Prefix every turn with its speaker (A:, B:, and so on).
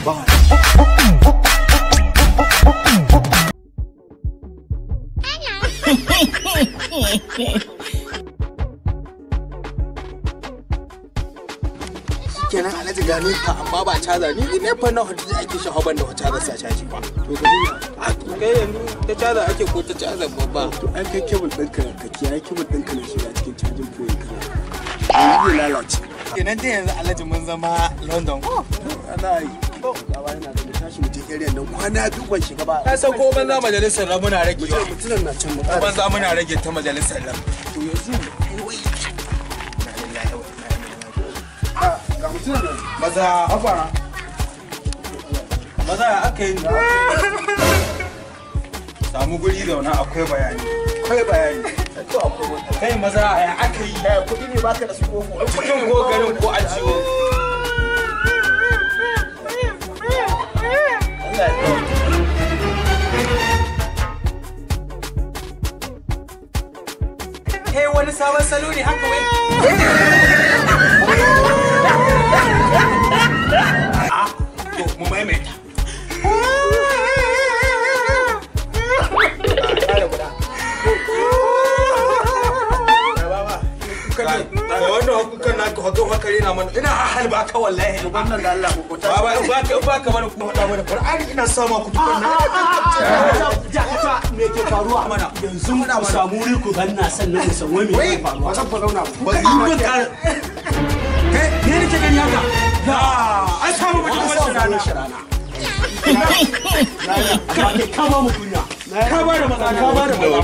A: kenan alhaji gani ka amma ba caza ni ne fa na hudu ake shi haban da caza sa caji ba to kai yanzu ta caza ake ko ta caza babba to an kai kebul ɗinka ka kiyaye kebul ɗinka na shiga cikin cajin point kana zai lalace kenan dai yanzu alhaji mun zama London ana yi gaba yana da tashi mutum area nan kwana duk ban shiga ba ka san ko banza majalisar ran muna rage mutunan na can mu banza muna rage ta majalisar ran to yanzu maza afara maza aka yi samu guri zauna akwai bayani kai maza ya aka yi kudi ne baka da su koko kudin ko garin ko ajiyo kai wani sabon salo ne haka wai mu maimaita da wannan hukukan na hakari na mana ina halba ka wallahi wannan da Allah ku ta ba ka mana ku faɗa mana Qur'ani ina sama ku tukunna jakata me ke faruwa mana yanzu mu samu wuri ku ganna sannan mu san wai me ke faruwa san fa zauna ba kai ne nake gani haka an samu mutum wannan rana ka ba mu kunya ka ba da maza ka ba da maza